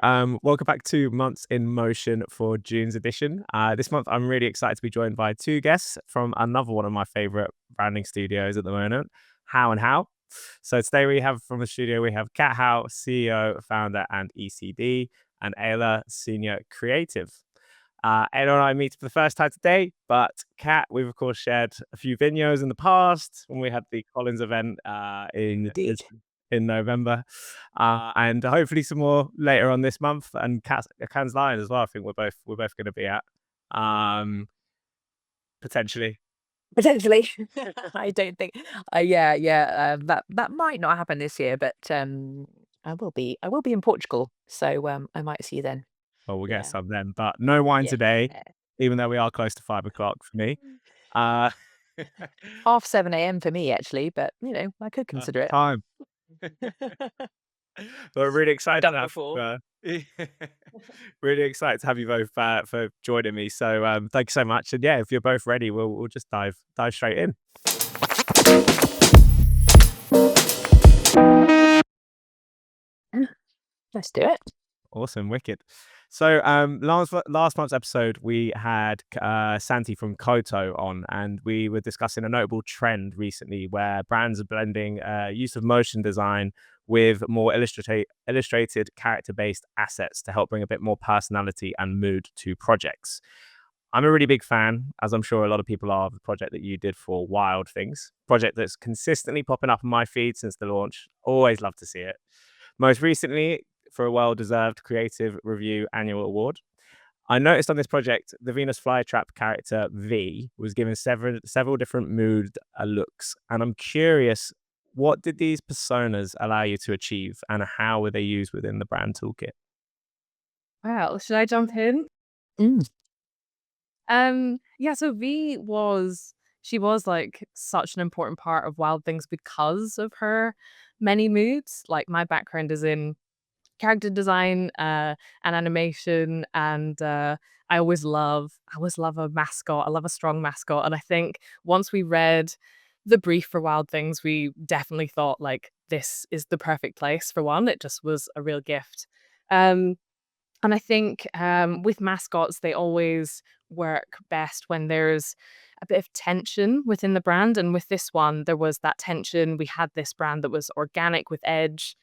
Welcome back to Months in Motion for June's edition. This month, I'm really excited to be joined by two guests from another one of my favorite branding studios at the moment, How&How. So today we have from the studio, we have Kat Howe, CEO, founder, and ECD, and Eilidh, senior creative. Eilidh and I meet for the first time today, but Kat, we've of course shared a few videos in the past when we had the Collins event Indeed. in November, and hopefully some more later on this month. And Cannes Lion as well. I think we're both going to be at potentially. Potentially. I don't think that might not happen this year, but I will be in Portugal, so I might see you then. Well, we'll get Yeah. some then, but no wine Yeah. today, even though we are close to 5 o'clock for me. Uh, 7:30 a.m. for me actually, but I could consider Perfect time. it. But really excited to Done have before. really excited to have you both for joining me. So thank you so much. And yeah, if you're both ready, we'll just dive straight in. Let's do it. Awesome, wicked. So last month's episode, we had Santi from Koto on, and we were discussing a notable trend recently where brands are blending use of motion design with more illustrated character-based assets to help bring a bit more personality and mood to projects. I'm a really big fan, as I'm sure a lot of people are, of the project that you did for Wild Things, project that's consistently popping up on my feed since the launch. Always love to see it. Most recently, for a well-deserved Creative Review Annual Award. I noticed on this project, the Venus Flytrap character V was given several different mood looks, and I'm curious, what did these personas allow you to achieve, and how were they used within the brand toolkit? Wow, should I jump in? Mm. Yeah, so she was like such an important part of Wild Things because of her many moods. Like my background is in character design and animation, and I always love a mascot. I love a strong mascot. And I think once we read the brief for Wild Things, we definitely thought like this is the perfect place for one. It just was a real gift. Um And I think, with mascots, they always work best when there's a bit of tension within the brand, and with this one, there was that tension. We had this brand that was organic with edge,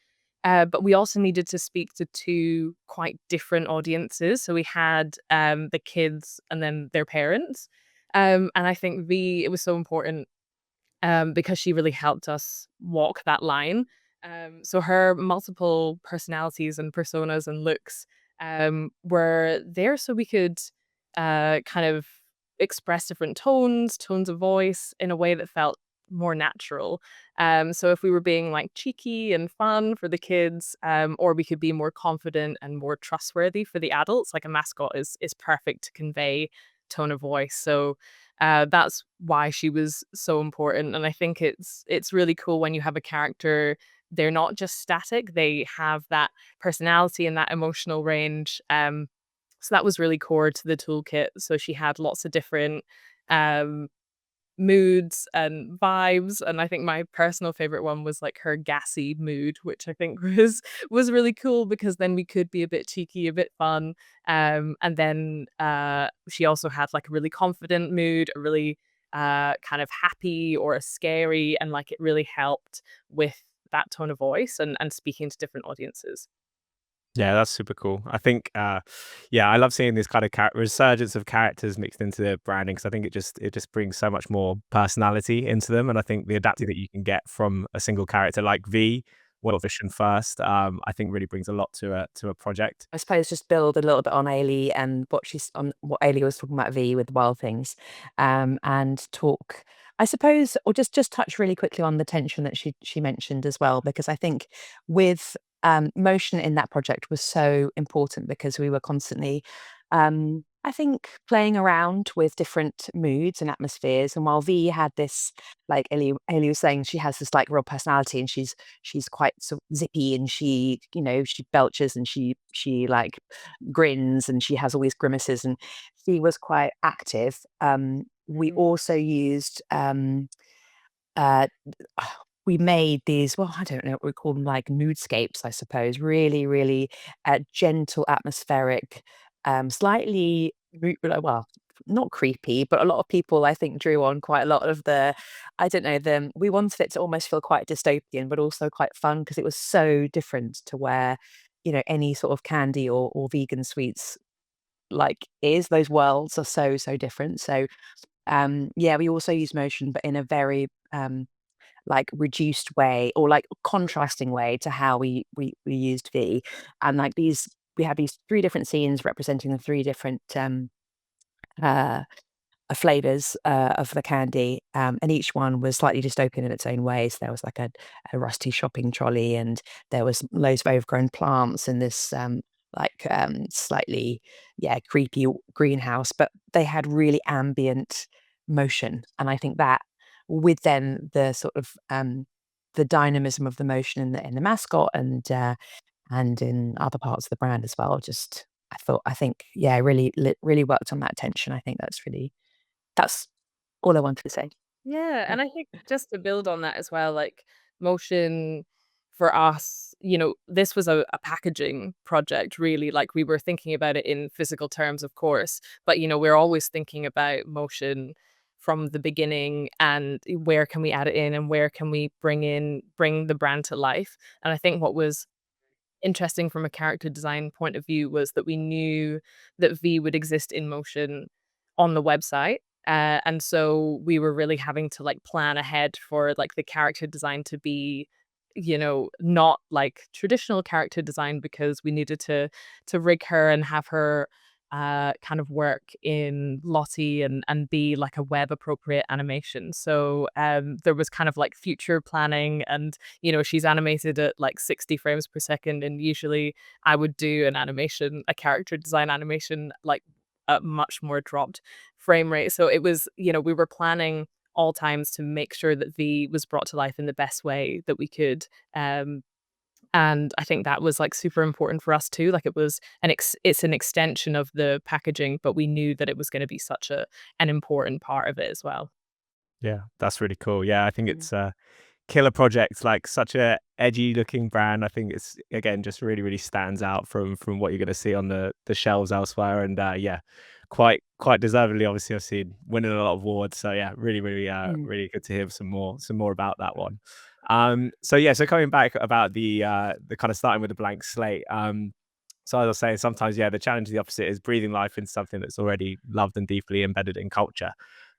but we also needed to speak to 2 quite different audiences. So we had, the kids and then their parents, and I think it was so important because she really helped us walk that line. So her multiple personalities and personas and looks were there so we could kind of express different tones of voice in a way that felt more natural. So if we were being like cheeky and fun for the kids, or we could be more confident and more trustworthy for the adults, like a mascot is perfect to convey tone of voice. So that's why she was so important, and I think it's really cool when you have a character, they're not just static, they have that personality and that emotional range, so that was really core to the toolkit. So she had lots of different, um, moods and vibes, and I think my personal favorite one was, like, her gassy mood, which I think was really cool because then we could be a bit cheeky, a bit fun, and then, she also had, like, a really confident mood, a really, kind of happy or a scary, and, like, it really helped with that tone of voice and speaking to different audiences. Yeah, that's super cool. I think, yeah, I love seeing this kind of resurgence of characters mixed into the branding because I think it just brings so much more personality into them, and I think the adapting that you can get from a single character like V, well, vision first, I think really brings a lot to a project. I suppose just build a little bit on Ailey and what Ailey was talking about V with Wild Things, and talk. I suppose, or just touch really quickly on the tension that she mentioned as well, because I think with motion in that project was so important because we were constantly, I think, playing around with different moods and atmospheres. And while V had this, like Ailey was saying, she has this like real personality, and she's quite sort of zippy, and she belches, and she like grins, and she has all these grimaces, and she was quite active. We Mhm. also used uh we made these, well, I don't know what we call them, like moodscapes, I suppose, really, really gentle, atmospheric, slightly, well, not creepy, but a lot of people, I think, drew on quite a lot of the, I don't know, we wanted it to almost feel quite dystopian, but also quite fun because it was so different to where, any sort of candy or vegan sweets like is. Those worlds are so, so different. So, yeah, we also use motion, but in a very, like reduced way or like contrasting way to how we used V. And like we had these three different scenes representing the three different uh flavors of the candy, and each one was slightly dystopian in its own way. So there was like a rusty shopping trolley, and there was loads of overgrown plants in this slightly, yeah, creepy greenhouse, but they had really ambient motion. And I think that with then the sort of the dynamism of the motion in the mascot and in other parts of the brand as well, just I think, yeah, really worked on that tension. I think that's all I wanted to say. Yeah, Yeah. and I think just to build on that as well, like motion for us, this was a packaging project, really. Like we were thinking about it in physical terms, of course, but we're always thinking about motion from the beginning and where can we add it in and where can we bring the brand to life. And I think what was interesting from a character design point of view was that we knew that V would exist in motion on the website. And so we were really having to like plan ahead for like the character design to be, not like traditional character design because we needed to rig her and have her kind of work in Lottie and be like a web appropriate animation. So there was kind of like future planning and she's animated at like 60 frames per second. And usually I would do a character design animation, like a much more dropped frame rate. So it was, we were planning all times to make sure that V was brought to life in the best way that we could. And I think that was like super important for us too. Like it's an extension of the packaging, but we knew that it was going to be such an important part of it as well. Yeah, that's really cool. Yeah, I think Mm. it's killer project, like such a edgy looking brand. I think it's again just really really stands out from what you're going to see on the shelves elsewhere. And yeah, quite deservedly, obviously I've seen winning a lot of awards. So yeah, really really Mm. really good to hear some more about that one. So yeah, so coming back about the kind of starting with a blank slate. So as I was saying, sometimes, yeah, the challenge of the opposite is breathing life into something that's already loved and deeply embedded in culture.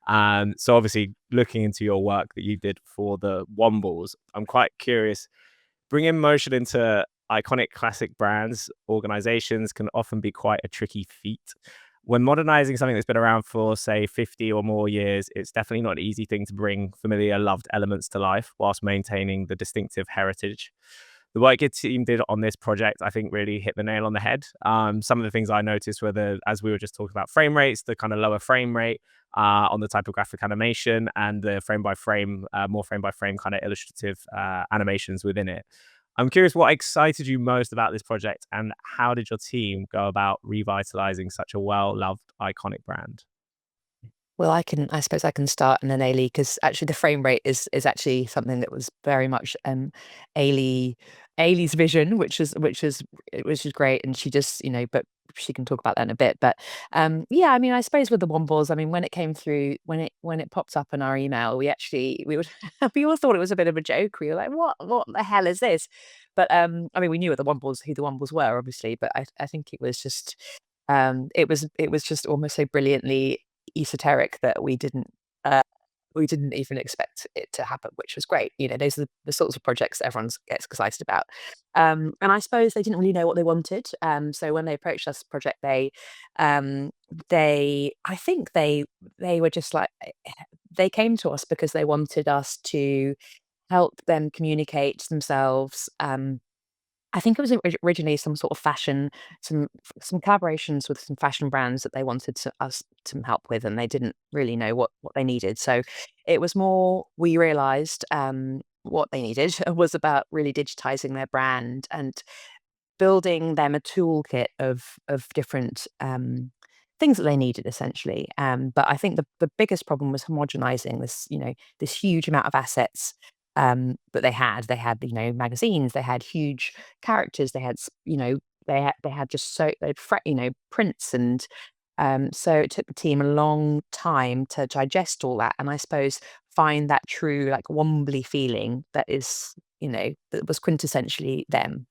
So obviously, looking into your work that you did for the Wombles, I'm quite curious. Bringing motion into iconic classic brands, organizations can often be quite a tricky feat. When modernizing something that's been around for, say, 50 or more years, it's definitely not an easy thing to bring familiar, loved elements to life whilst maintaining the distinctive heritage. The work your team did on this project, I think, really hit the nail on the head. Some of the things I noticed were as we were just talking about frame rates, the kind of lower frame rate on the typographic animation and the frame by frame, more frame by frame kind of illustrative animations within it. I'm curious what excited you most about this project and how did your team go about revitalizing such a well-loved iconic brand? Well, I suppose I can start and then Ailey, because actually the frame rate is actually something that was very much Ailey Ailey's vision, which is great, and she just but she can talk about that in a bit. But yeah, I mean, I suppose with the Wombles, I mean, when it came through, when it popped up in our email, we would we all thought it was a bit of a joke. We were like, what the hell is this? But I mean, we knew who the Wombles were, obviously, but I think it was just it was just almost so brilliantly esoteric that we didn't even expect it to happen, which was great. Those are the sorts of projects that everyone gets excited about. And I suppose they didn't really know what they wanted. So when they approached us project, um, I think they were just like, they came to us because they wanted us to help them communicate themselves. I think it was originally some sort of fashion, some collaborations with some fashion brands that they wanted us to help with, and they didn't really know what they needed. So it was more, we realized what they needed was about really digitizing their brand and building them a toolkit of different things that they needed essentially. But I think the biggest problem was homogenizing this huge amount of assets But they had magazines, they had huge characters, they had they had just prints, and so it took the team a long time to digest all that, and I suppose find that true like wombly feeling that is that was quintessentially them.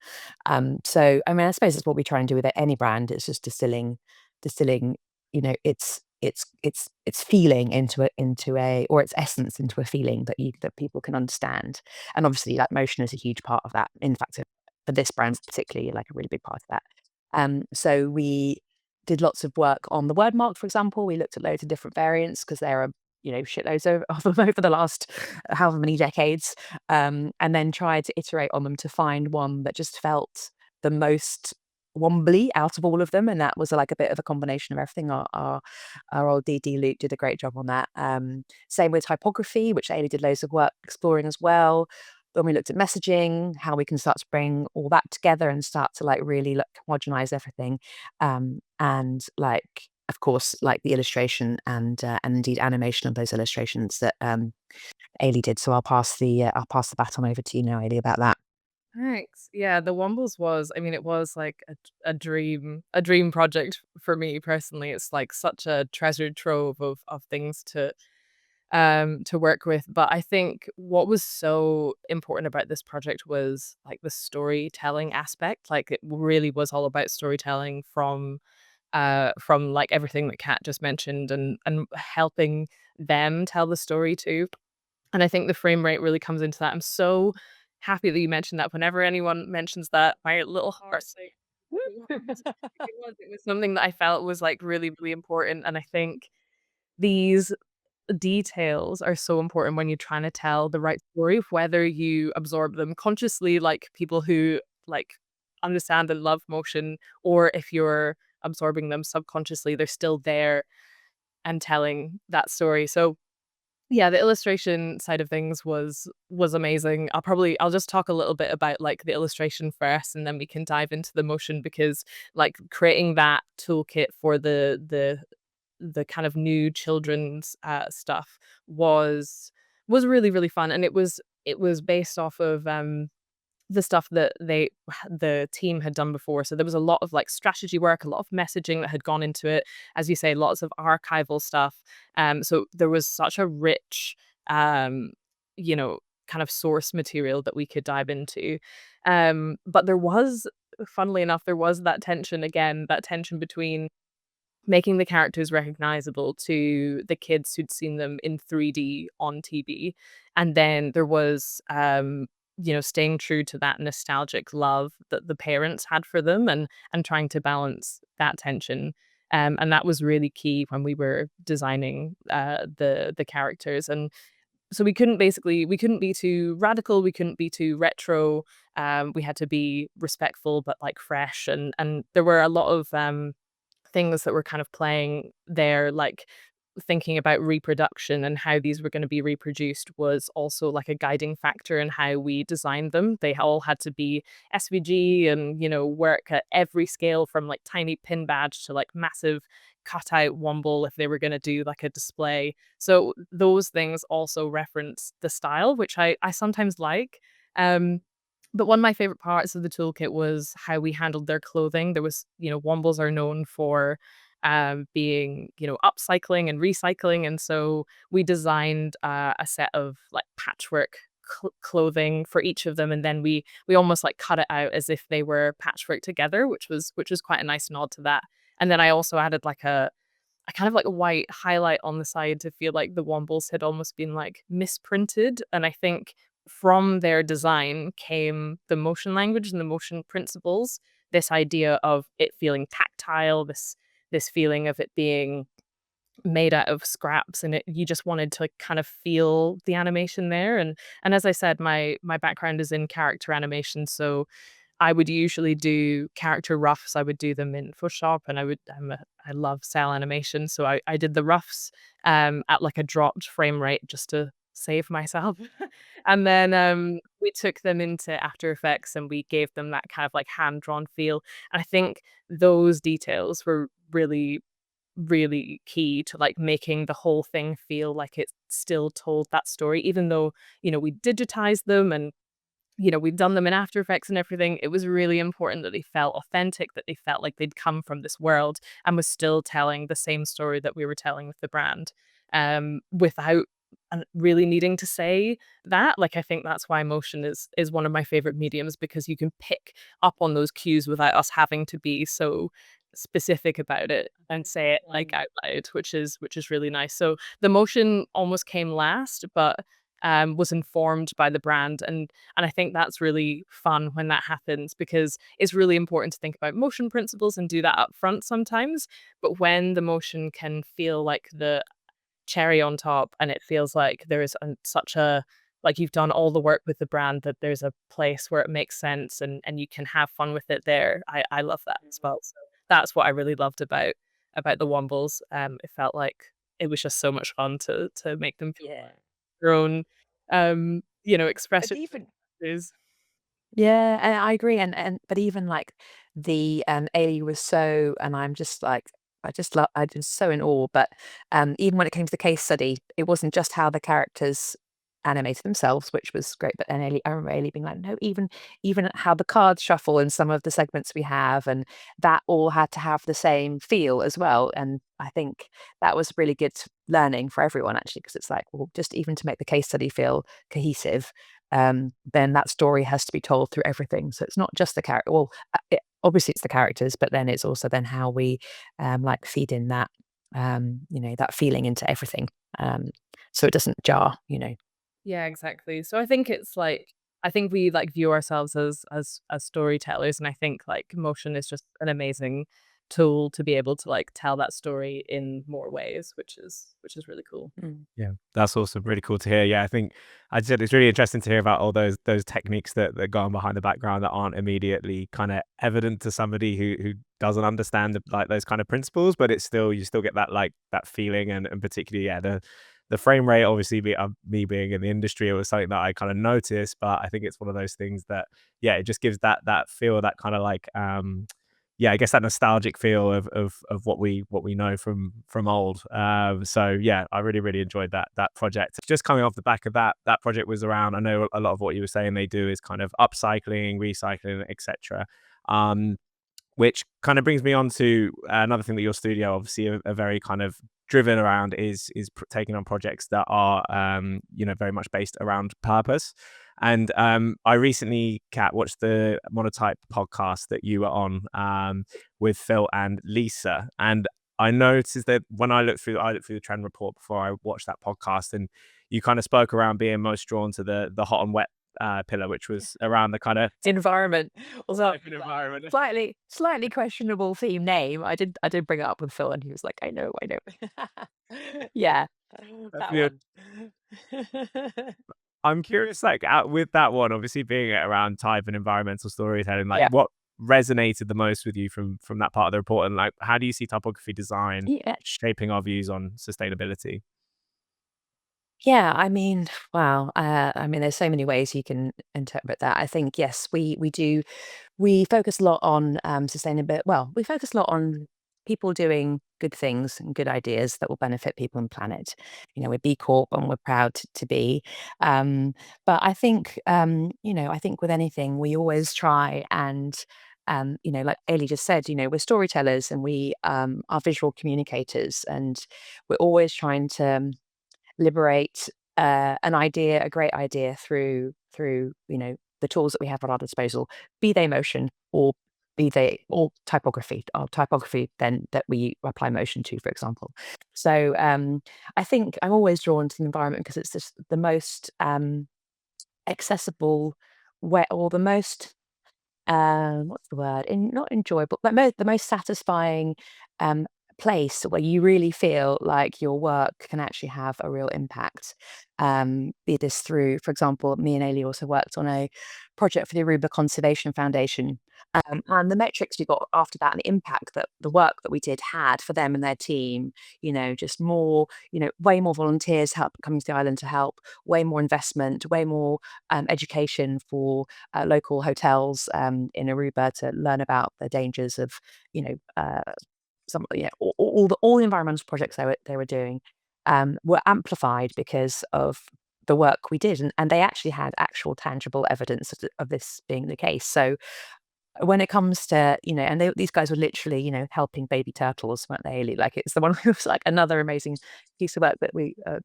So I mean, I suppose it's what we try and do with any brand. It's just distilling its feeling into a or its essence into a feeling that people can understand. And obviously, like, motion is a huge part of that. In fact, for this brand particularly, like, a really big part of that. So we did lots of work on the word mark, for example. We looked at loads of different variants because there are shitloads of them over the last however many decades, and then tried to iterate on them to find one that just felt the most wombly out of all of them, and that was like a bit of a combination of everything. Our old DD Luke did a great job on that. Same with typography, which Eilidh did loads of work exploring as well. When we looked at messaging, how we can start to bring all that together and start to like really homogenize everything, and like, of course, like the illustration and indeed animation of those illustrations that Eilidh did. So I'll pass the baton over to you now, Eilidh, about that. Thanks. Yeah, the Wombles was, I mean, it was like a dream project for me personally. It's like such a treasure trove of things to work with. But I think what was so important about this project was like the storytelling aspect. Like, it really was all about storytelling from like everything that Kat just mentioned, and helping them tell the story too. And I think the frame rate really comes into that. I'm so happy that you mentioned that. Whenever anyone mentions that, my little heart's like, it was something that I felt was like really, really important. And I think these details are so important when you're trying to tell the right story, whether you absorb them consciously, like people who like understand and love motion, or if you're absorbing them subconsciously, they're still there and telling that story. So yeah, the illustration side of things was amazing. I'll just talk a little bit about like the illustration first, and then we can dive into the motion, because like creating that toolkit for the kind of new children's stuff was really, really fun. And it was based off of the stuff that the team had done before. So there was a lot of like strategy work, a lot of messaging that had gone into it. As you say, lots of archival stuff. So there was such a rich, um, you know, kind of source material that we could dive into. But there was, funnily enough, there was that tension again, that tension between making the characters recognizable to the kids who'd seen them in 3D on TV. And then there was, staying true to that nostalgic love that the parents had for them, and trying to balance that tension. And that was really key when we were designing the characters. And so we couldn't be too radical, we couldn't be too retro. We had to be respectful but like fresh, and there were a lot of things that were kind of playing there, like thinking about reproduction and how these were going to be reproduced was also like a guiding factor in how we designed them. They all had to be SVG and, work at every scale, from like tiny pin badge to like massive cutout womble if they were going to do like a display. So those things also reference the style, which I sometimes like. Um, but one of my favorite parts of the toolkit was how we handled their clothing. There was, Wombles are known for being, upcycling and recycling. And so we designed a set of like patchwork clothing for each of them. And then we almost like cut it out as if they were patchwork together, which was quite a nice nod to that. And then I also added like a kind of like a white highlight on the side to feel like the Wombles had almost been like misprinted. And I think from their design came the motion language and the motion principles. This idea of it feeling tactile, this feeling of it being made out of scraps, and you just wanted to kind of feel the animation there. And as I said, my background is in character animation, so I would usually do character roughs. I would do them in Photoshop, and I love cell animation, so I did the roughs at like a dropped frame rate just to save myself. And then we took them into After Effects and we gave them that kind of like hand drawn feel. And I think those details were really really key to like making the whole thing feel like it still told that story, even though, we digitized them and we've done them in After Effects and everything. It was really important that they felt authentic, that they felt like they'd come from this world and was still telling the same story that we were telling with the brand, without really needing to say that. Like, I think that's why motion is one of my favorite mediums, because you can pick up on those cues without us having to be so specific about it and say it like out loud, which is really nice. So the motion almost came last, but was informed by the brand, and I think that's really fun when that happens, because it's really important to think about motion principles and do that up front sometimes. But when the motion can feel like the cherry on top, and it feels like there is such a, like, you've done all the work with the brand, that there's a place where it makes sense and you can have fun with it there. I love that as well. So that's what I really loved about the Wombles. It felt like it was just so much fun to make them feel Yeah. their own, And expression. even Is Yeah, and I agree, and but even like the Ailey was so, and I'm just like, I just so in awe. But even when it came to the case study, it wasn't just how the characters animated themselves, which was great. But then Ailey, I remember Ailey being like, no, even how the cards shuffle in some of the segments we have, and that all had to have the same feel as well. And I think that was really good learning for everyone, actually, because it's like, well, just even to make the case study feel cohesive, then that story has to be told through everything. So it's not just the character. Well, obviously it's the characters, but then it's also then how we like feed in that that feeling into everything, so it doesn't jar. Yeah, exactly. So I think it's like, I think we like view ourselves as storytellers, and I think like motion is just an amazing tool to be able to like tell that story in more ways, which is really cool. Mm. Yeah, that's awesome. Really cool to hear. Yeah, I think I said it's really interesting to hear about all those techniques that go on behind the background that aren't immediately kind of evident to somebody who doesn't understand like those kind of principles, but it's still, you still get that like that feeling, and particularly, yeah, the frame rate, obviously, me being in the industry, it was something that I kind of noticed. But I think it's one of those things that, yeah, it just gives that feel, that kind of like yeah, I guess that nostalgic feel of what we know from old. So yeah, I really enjoyed that project. Just coming off the back of that project was around. I know a lot of what you were saying they do is kind of upcycling, recycling, etc. Um, which kind of brings me on to another thing that your studio obviously are very kind of driven around is taking on projects that are very much based around purpose. And I recently, Kat, watched the Monotype podcast that you were on with Phil and Lisa, and I noticed that when I looked through the trend report before I watched that podcast, and you kind of spoke around being most drawn to the hot and wet pillar, which was around the kind of Environment. Also, life and environment. slightly questionable theme name. I did bring it up with Phil, and he was like, I know. Yeah, That's that the one. I'm curious, like out with that one, obviously being around type and environmental storytelling, like Yeah. what resonated the most with you from that part of the report, and like how do you see typography design Yeah. shaping our views on sustainability? Yeah, I mean, wow. I mean, there's so many ways you can interpret that. I think, yes, we do. We focus a lot on sustainability. Well, we focus a lot on people doing good things and good ideas that will benefit people and planet. We're B Corp, and we're proud to be. Um, but I think, I think with anything, we always try and, like Ailey just said, we're storytellers, and we are visual communicators, and we're always trying to liberate an idea, a great idea, through the tools that we have at our disposal, be they motion or be they or typography, or typography then that we apply motion to, for example. So I think I'm always drawn to the environment because it's just the most accessible way, or the most what's the word? Not enjoyable, but the most satisfying um, place where you really feel like your work can actually have a real impact. Be this through, for example, me and Ailey also worked on a project for the Aruba Conservation Foundation. And the metrics we got after that, and the impact that the work that we did had for them and their team, just more, way more volunteers help coming to the island to help, way more investment, way more education for local hotels in Aruba to learn about the dangers of, you know, uh, some, all the environmental projects they were doing were amplified because of the work we did, and they actually had actual tangible evidence of this being the case. So when it comes to, and these guys were literally, helping baby turtles, weren't they, Eilidh? Like, it's the one who was like another amazing piece of work that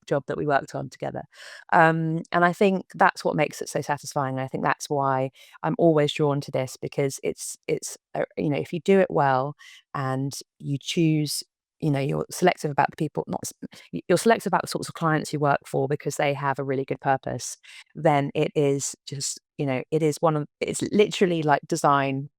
job that we worked on together. And I think that's what makes it so satisfying. And I think that's why I'm always drawn to this, because it's if you do it well and you choose, you're selective about the people, not you're selective about the sorts of clients you work for because they have a really good purpose, then it is just, it's literally like design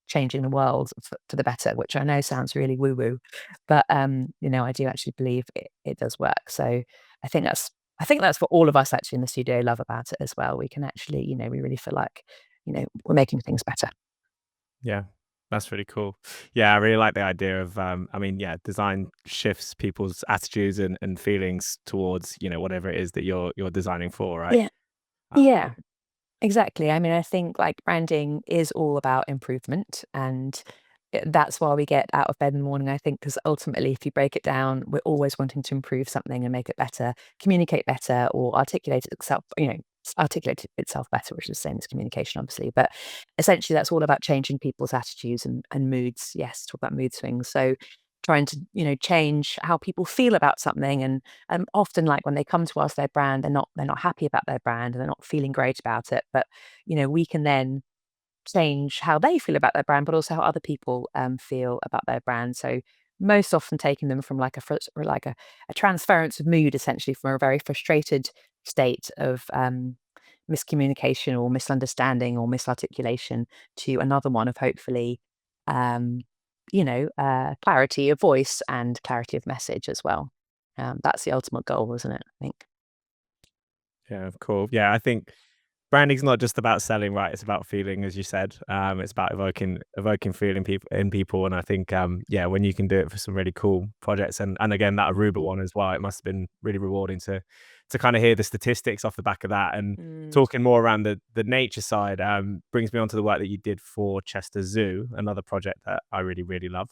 changing the world for the better, which I know sounds really woo woo, but I do actually believe it does work. So I think that's what all of us actually in the studio love about it as well. We can actually, we really feel like, we're making things better. Yeah, that's really cool. Yeah, I really like the idea of, design shifts people's attitudes and feelings towards, whatever it is that you're designing for, right? Yeah. Yeah. Exactly. I mean, I think like branding is all about improvement, and that's why we get out of bed in the morning, I think, because ultimately, if you break it down, we're always wanting to improve something and make it better, communicate better, or articulate itself better, which is the same as communication, obviously. But essentially, that's all about changing people's attitudes and moods. Yes, talk about mood swings. So trying to, change how people feel about something. And often, like when they come to us, their brand, they're not happy about their brand and they're not feeling great about it. But we can then change how they feel about their brand, but also how other people feel about their brand. So most often taking them from like a transference of mood, essentially from a very frustrated state of miscommunication or misunderstanding or misarticulation to another one of hopefully um, clarity of voice and clarity of message as well. That's the ultimate goal, isn't it? I think. Yeah, cool. Yeah, I think branding's not just about selling, right? It's about feeling, as you said. It's about evoking feeling in people, and I think when you can do it for some really cool projects, and again that Aruba one as well, it must have been really rewarding to kind of hear the statistics off the back of that. And talking more around the nature side brings me on to the work that you did for Chester Zoo, another project that I really really love.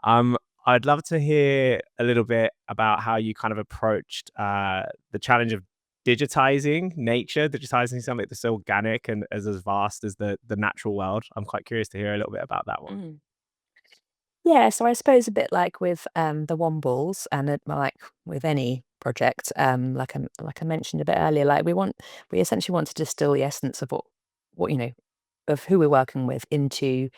I'd love to hear a little bit about how you kind of approached the challenge of digitizing something that's so organic and as vast as the natural world. I'm quite curious to hear a little bit about that one. Mm. Yeah, so I suppose a bit like with the Wombles and like with any project, like I mentioned a bit earlier, like we essentially want to distill the essence of what of who we're working with into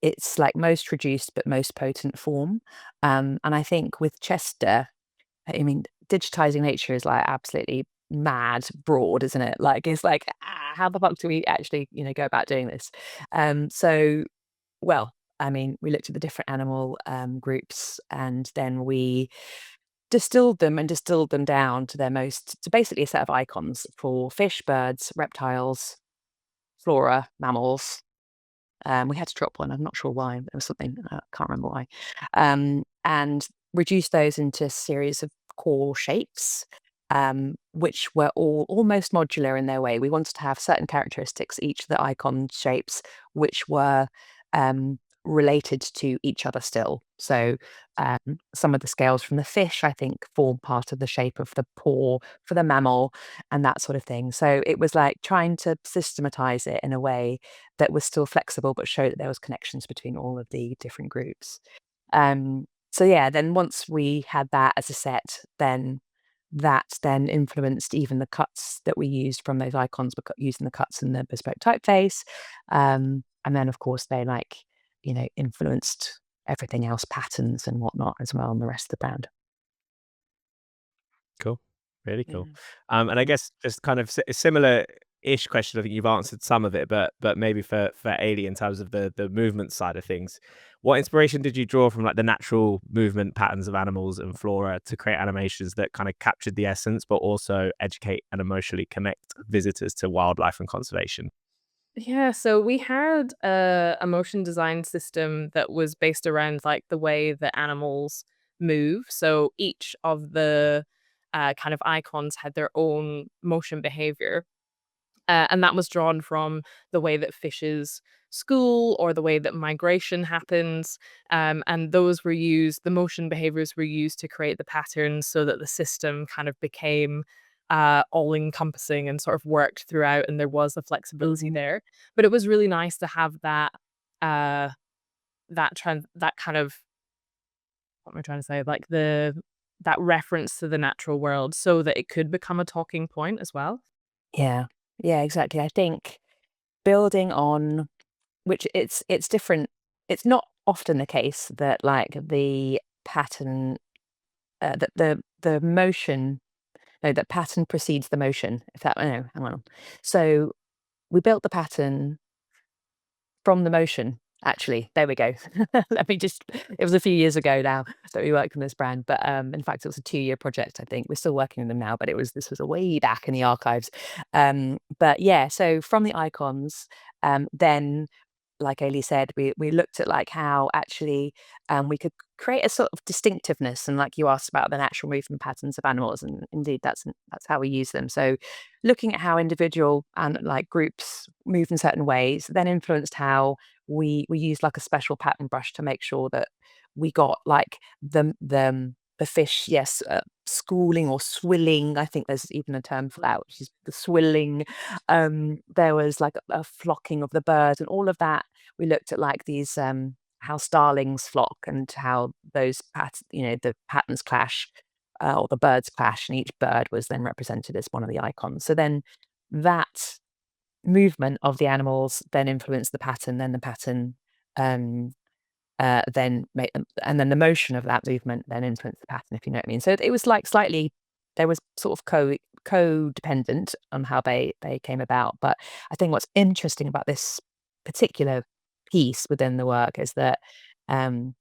its like most reduced but most potent form. And I think with Chester, I mean, digitizing nature is like absolutely mad broad, isn't it? Like it's like, how the fuck do we actually, go about doing this? So well, I mean, we looked at the different animal groups, and then we distilled them down to basically a set of icons for fish, birds, reptiles, flora, mammals. We had to drop one. I'm not sure why. There was something, I can't remember why. And reduce those into a series of core shapes, which were all almost modular in their way. We wanted to have certain characteristics, each of the icon shapes, which were related to each other still. So some of the scales from the fish, I think, form part of the shape of the paw for the mammal and that sort of thing. So it was like trying to systematize it in a way that was still flexible, but show that there was connections between all of the different groups. So yeah, then once we had that as a set, then that then influenced even the cuts that we used from those icons, but using the cuts in the bespoke typeface. And then of course they influenced everything else, patterns and whatnot as well, and the rest of the brand. Cool. Really Yeah. cool. And I guess just kind of a similar-ish question. I think you've answered some of it, but maybe for Ailey in terms of the movement side of things, what inspiration did you draw from like the natural movement patterns of animals and flora to create animations that kind of captured the essence, but also educate and emotionally connect visitors to wildlife and conservation? Yeah, so we had a motion design system that was based around like the way that animals move. So each of the kind of icons had their own motion behavior. And that was drawn from the way that fishes school or the way that migration happens. And those were used, the motion behaviors were used to create the patterns so that the system kind of became all encompassing and sort of worked throughout, and there was the flexibility there. But it was really nice to have uh, that kind of, what am I trying to say? Like that reference to the natural world so that it could become a talking point as well. Yeah. Yeah, exactly. I think building on which it's different. It's not often the case that like the pattern that the motion no, that pattern precedes the motion, if that no, hang on. So we built the pattern from the motion, actually. There we go. Let me just it was a few years ago now that we worked on this brand, but, in fact, it was a 2-year project, I think. We're still working on them now, but this was a way back in the archives. But yeah, so from the icons, then like Ailey said, we looked at like how actually we could create a sort of distinctiveness, and like you asked about the natural movement patterns of animals, and indeed that's how we use them. So looking at how individual and like groups move in certain ways, then influenced how we used like a special pattern brush to make sure that we got like the fish, yes, schooling or swilling. I think there's even a term for that, which is the swilling. There was like a flocking of the birds and all of that. We looked at like these how starlings flock and how those the patterns clash, or the birds clash, and each bird was then represented as one of the icons. So then that movement of the animals then influenced the pattern, then the pattern um and then the motion of that movement then influenced the pattern, if you know what I mean. So it was like slightly there was sort of codependent on how they came about. But I think what's interesting about this particular piece within the work is that um,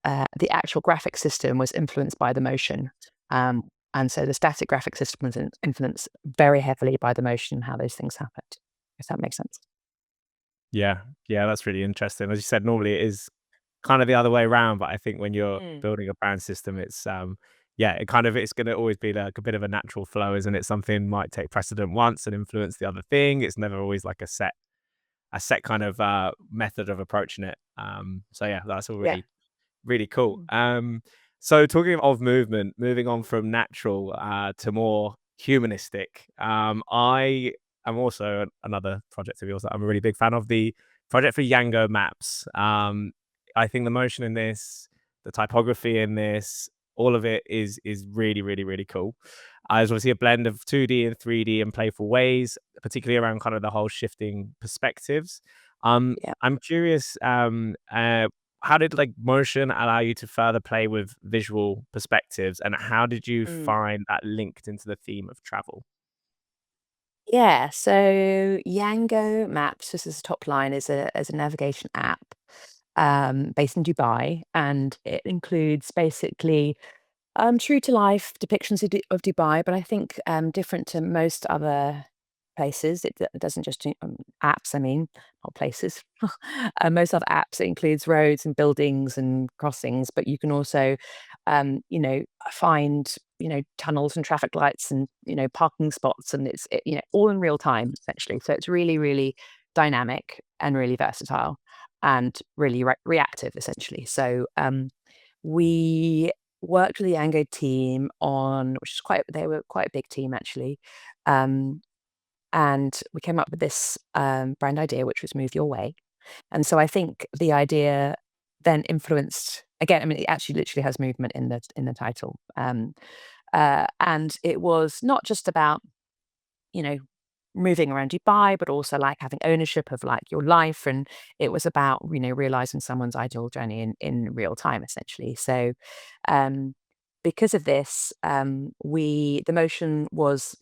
the actual graphic system was influenced by the motion. And so the static graphic system was influenced very heavily by the motion and how those things happened, if that makes sense. Yeah, yeah, that's really interesting. As you said, normally it is kind of the other way around, but I think when you're Mm. building a brand system, it's yeah, it kind of it's going to always be like a bit of a natural flow, isn't it? Something might take precedent once and influence the other thing. It's never always like a set kind of method of approaching it. So yeah, that's all Yeah. really cool. Mm. So talking of movement, moving on from natural to more humanistic, I am also another project of yours that I'm a really big fan of, the project for Yango maps. I think the motion in this, the typography in this, all of it is really, really, really cool. There's obviously a blend of 2D and 3D in playful ways, particularly around kind of the whole shifting perspectives. Yeah. I'm curious, how did like motion allow you to further play with visual perspectives, and how did you Mm. find that linked into the theme of travel? Yeah, so Yango Maps, this is a top line, is a navigation app based in Dubai, and it includes basically true to life depictions of Dubai, but I think different to most other places. It doesn't just do apps, I mean, not places. Most other apps, it includes roads and buildings and crossings, but you can also, find, tunnels and traffic lights and, parking spots, and all in real time, essentially. So it's really, really dynamic and really versatile and really reactive, essentially. So we worked with the Yango team on which is quite they were quite a big team actually. Um, and we came up with this brand idea, which was Move Your Way. And so I think the idea then influenced again, I mean, it actually literally has movement in the title. And it was not just about you know, moving around Dubai, but also like having ownership of like your life. And it was about, realizing someone's ideal journey in real time, essentially. So, um, because of this, the motion was,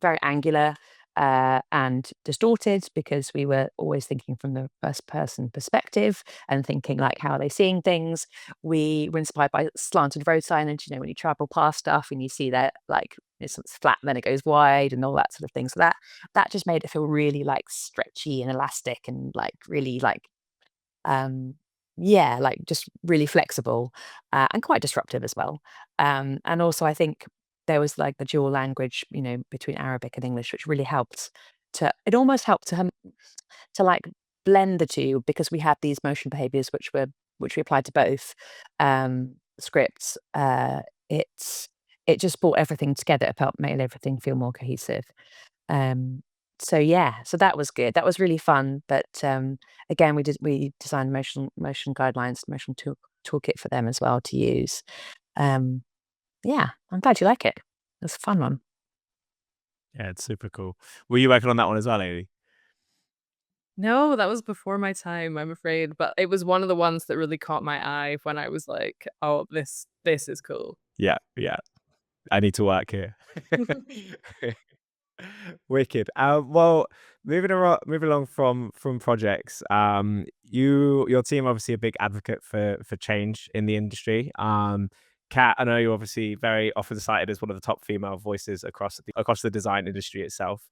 very angular and distorted because we were always thinking from the first person perspective and thinking like, how are they seeing things? We were inspired by slanted road signage, when you travel past stuff and you see that like it's flat, then it goes wide and all that sort of thing. So that just made it feel really like stretchy and elastic and like really like um yeah, like just really flexible and quite disruptive as well. And also I think there was like the dual language, between Arabic and English, which really helped it almost helped to like blend the two, because we had these motion behaviors which we applied to both scripts. It just brought everything together. It felt made everything feel more cohesive. Um, so yeah, so that was good. That was really fun. But again, we designed motion guidelines, motion toolkit for them as well to use. Yeah, I'm glad you like it. It was a fun one. Yeah, it's super cool. Were you working on that one as well, Eilidh? No, that was before my time, I'm afraid. But it was one of the ones that really caught my eye when I was like, oh, this is cool. Yeah, yeah. I need to work here. Wicked. Well, moving along from projects. Your team obviously a big advocate for change in the industry. Kat, I know you're obviously very often cited as one of the top female voices across the design industry itself.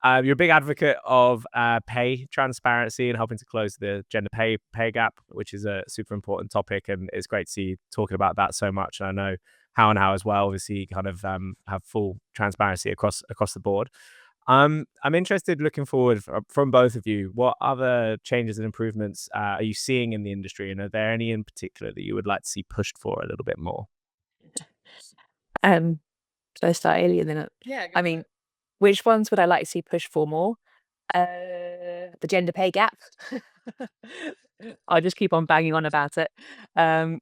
You're a big advocate of pay transparency and helping to close the gender pay gap, which is a super important topic, and it's great to see you talking about that so much. And I know How&How as well, obviously, kind of have full transparency across the board. I'm interested, looking forward from both of you. What other changes and improvements are you seeing in the industry, and are there any in particular that you would like to see pushed for a little bit more? So I start Alien, then Yeah, I mean, which ones would I like to see pushed for more? The gender pay gap. I'll just keep on banging on about it,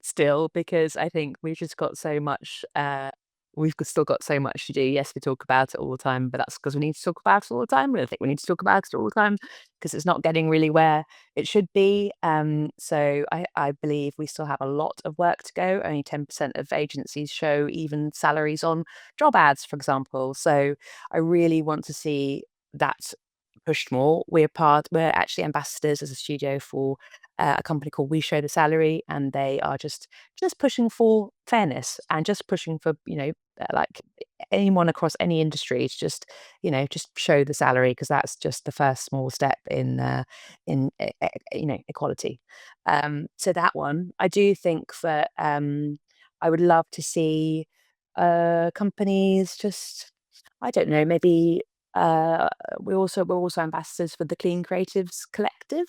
still, because I think we've just got so much, still got so much to do. Yes, we talk about it all the time, but that's because we need to talk about it all the time. And I think we need to talk about it all the time because it's not getting really where it should be. So I believe we still have a lot of work to go. Only 10% of agencies show even salaries on job ads, for example. So I really want to see that pushed more. We're actually ambassadors as a studio for a company called We Show the Salary, and they are just pushing for fairness and just pushing for, like anyone across any industry to just show the salary, because that's just the first small step in equality. So that one, I do think that I would love to see companies just, I don't know, maybe we're also ambassadors for the Clean Creatives Collective.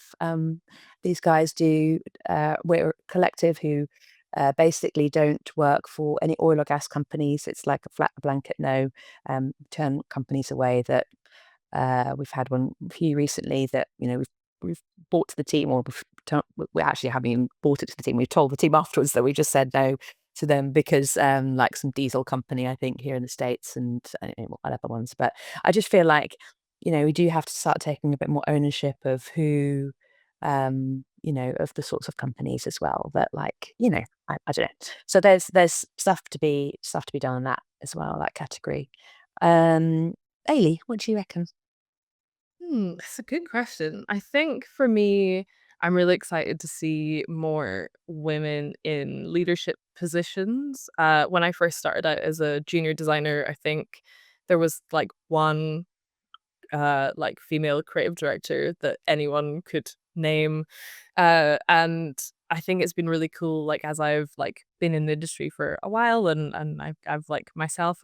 These guys we're a collective who basically don't work for any oil or gas companies. It's like a flat blanket no, turn companies away. That we've had a few recently that we've bought to the team, or we actually haven't even bought it to the team. We've told the team afterwards that we just said no to them because like some diesel company, I think, here in the States, and I don't know what other ones. But I just feel like we do have to start taking a bit more ownership of who of the sorts of companies as well, that I don't know. So there's stuff to be done on that as well, that category. Eilidh, what do you reckon? That's a good question. I think for me, I'm really excited to see more women in leadership positions. When I first started out as a junior designer, I think there was like one like female creative director that anyone could name. And I think it's been really cool, like as I've like been in the industry for a while, and I've like myself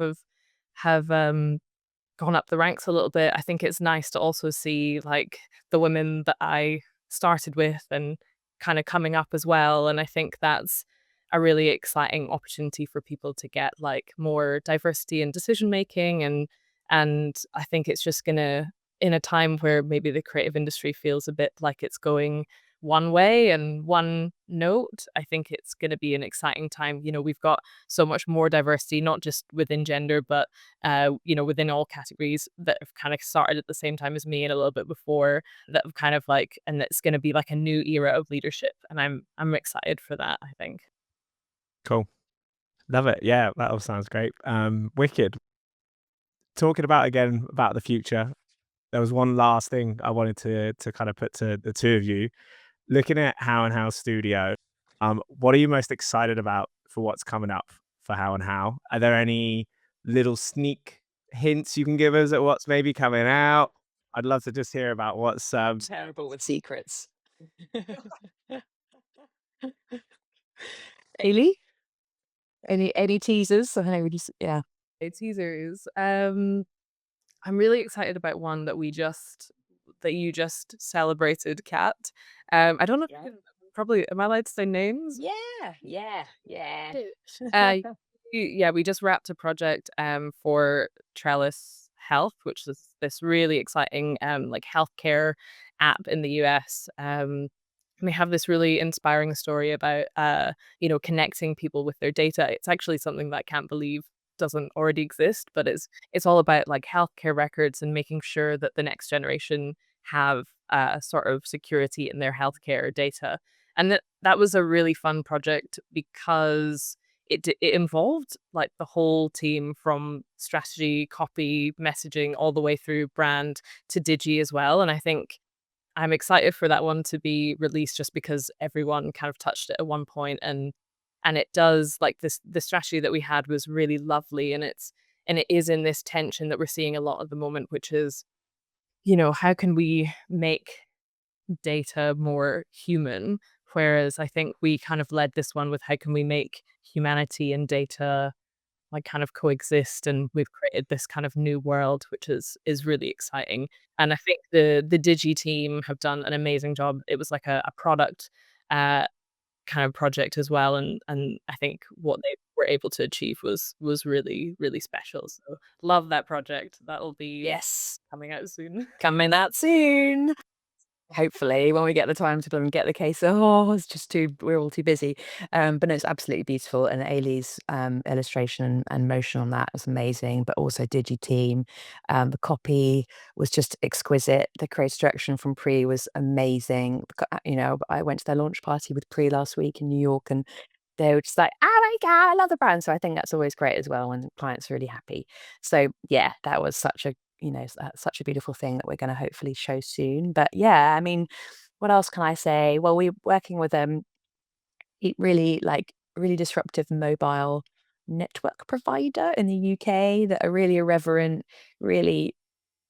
have gone up the ranks a little bit. I think it's nice to also see like the women that I started with and kind of coming up as well. And I think that's a really exciting opportunity for people to get like more diversity in decision making. And I think it's just gonna, in a time where maybe the creative industry feels a bit like it's going one way and one note, I think it's going to be an exciting time. We've got so much more diversity, not just within gender, but within all categories that have kind of started at the same time as me and a little bit before, that have kind of like, and it's going to be like a new era of leadership. And I'm excited for that, I think. Cool. Love it. Yeah, that all sounds great. Wicked. Talking about the future, there was one last thing I wanted to kind of put to the two of you. Looking at How&How Studio, what are you most excited about for what's coming up for How&How? Are there any little sneak hints you can give us at what's maybe coming out? I'd love to just hear about what's Terrible with secrets. Ailey, any teasers? I know we just, yeah. Teasers. I'm really excited about one that you just celebrated, Kat. I don't know if you Yeah. can probably am I allowed to say names? Yeah, yeah, yeah. Uh, yeah, we just wrapped a project for Trellis Health, which is this really exciting like healthcare app in the US. And they have this really inspiring story about connecting people with their data. It's actually something that I can't believe doesn't already exist, but it's all about like healthcare records and making sure that the next generation have sort of security in their healthcare data. And that was a really fun project because it involved like the whole team from strategy, copy, messaging, all the way through brand to digi as well. And I think I'm excited for that one to be released just because everyone kind of touched it at one point, and it does like the strategy that we had was really lovely, and it is in this tension that we're seeing a lot at the moment, which is, how can we make data more human? Whereas I think we kind of led this one with how can we make humanity and data like kind of coexist, and we've created this kind of new world, which is really exciting. And I think the Digi team have done an amazing job. It was like a product uh kind of project as well, and I think what they were able to achieve was really, really special. So love that project. That'll be Yes, coming out soon. coming out soon. Hopefully, when we get the time to go and get the case. Oh, it's just we're all too busy. But no, it's absolutely beautiful. And Ailey's illustration and motion on that was amazing, but also Digi team. The copy was just exquisite. The creative direction from Pre was amazing. I went to their launch party with Pre last week in New York, and they were just like, "Oh my God, I love the brand." So I think that's always great as well when clients are really happy. So yeah, that was such a beautiful thing that we're going to hopefully show soon. But yeah, I mean, what else can I say? Well, we're working with really disruptive mobile network provider in the UK that are really irreverent, really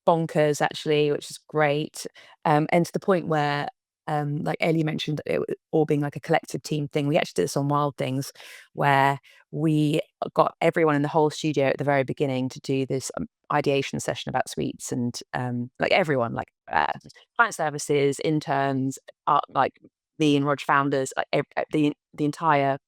bonkers actually, which is great. And to the point where, like Ellie mentioned, all being like a collective team thing. We actually did this on Wild Things, where we got everyone in the whole studio at the very beginning to do this ideation session about sweets, and like everyone, like client services, interns, like the and Rog founders, like the entire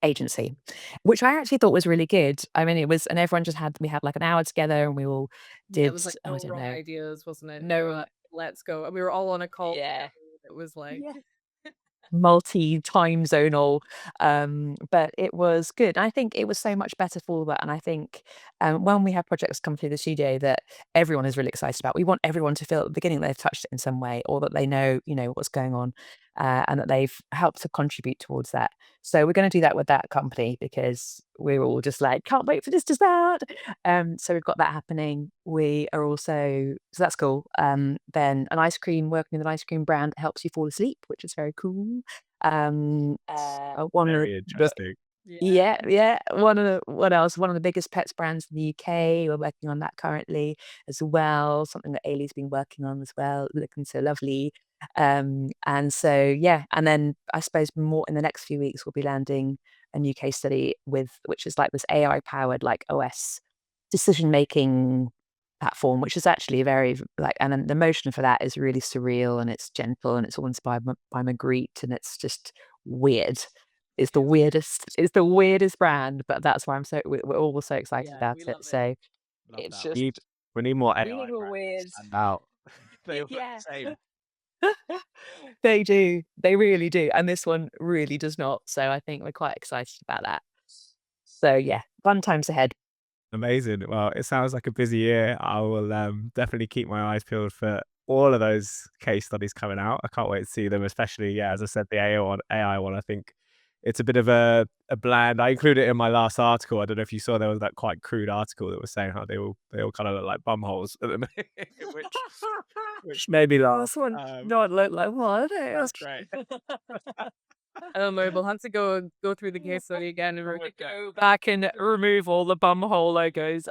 agency, which I actually thought was really good. I mean, it was, and everyone we had like an hour together, and we all Yeah, it did, was like I no don't raw know, ideas, wasn't it? no, Let's go. And we were all on a call yeah, together. It was like yeah, multi-time zonal, but it was good. I think it was so much better for that, and I think, when we have projects come through the studio that everyone is really excited about, we want everyone to feel at the beginning they've touched it in some way, or that they know, what's going on, and that they've helped to contribute towards that. So we're gonna do that with that company because we're all just like, "Can't wait for this to start." So we've got that happening. We are also, so that's cool. Then working with an ice cream brand that helps you fall asleep, which is very cool. One of Very the interesting. yeah, yeah. What else? One of the biggest pets brands in the UK. We're working on that currently as well. Something that Ailey's been working on as well, looking so lovely. And so yeah, and then I suppose more in the next few weeks we'll be landing a new case study which is like this AI powered like OS decision making platform, which is actually very like, and then the motion for that is really surreal, and it's gentle, and it's all inspired by Magritte, and it's just weird. It's the weirdest brand, but that's why we're all so excited yeah, about we it. love it. So Love it's that. just We need more we AI need more brands to weird. stand out. They all look Yeah. the same. They do. They really do. And this one really does not. So I think we're quite excited about that. So yeah, fun times ahead. Amazing. Well, it sounds like a busy year. I will definitely keep my eyes peeled for all of those case studies coming out. I can't wait to see them, especially, yeah, as I said, the AI one. I think it's a bit of a bland. I included it in my last article. I don't know if you saw there was that quite crude article that was saying how they all kind of look like bum holes at the minute, which made me laugh. This one not look like what? That's great. I don't know. We'll have to go through the case study again and Go back and remove all the bum hole logos.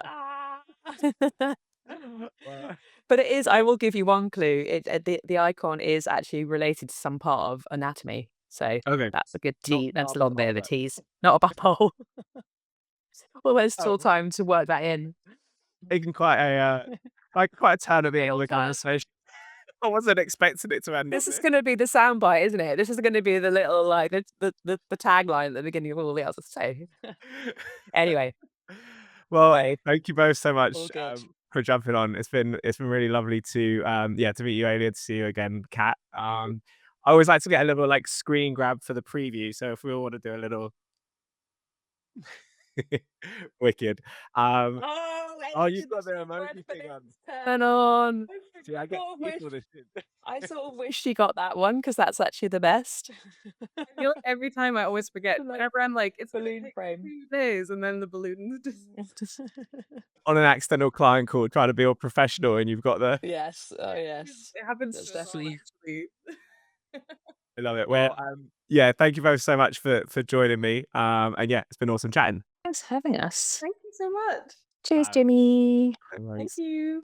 Well, But it is, I will give you one clue. The icon is actually related to some part of anatomy. So okay. that's a good Not, tease. not That's a a bum long bit hole, of a but tease. Not a bum hole. Well, there's still um, time to work that in. Taking quite a turn at the end of the conversation. I wasn't expecting it to end This on is this. going to be the soundbite, isn't it? This is going to be the little like the tagline at the beginning of all the others. So anyway, Well, right, thank you both so much all good. for jumping on. It's been really lovely to to meet you, Eilidh, to see you again, Kat. I always like to get a little like screen grab for the preview. So if we all want to do a little wicked. Oh, you've got the emoji thing on. Turn on. See, I get people this shit. I sort of wish you got that one because that's actually the best. I feel like every time I always forget. Like Whenever I'm like, it's gonna balloon take frame. 2 days, and then the balloon just On an accidental client call, trying to be all professional, and you've got the. Yes. Oh yes. it happens That's so well, definitely- actually. I love it. Well, yeah, thank you both so much for joining me. And yeah, it's been awesome chatting. Thanks for having us. Thank you so much. Cheers, Um, Jimmy. No worries. Thank you.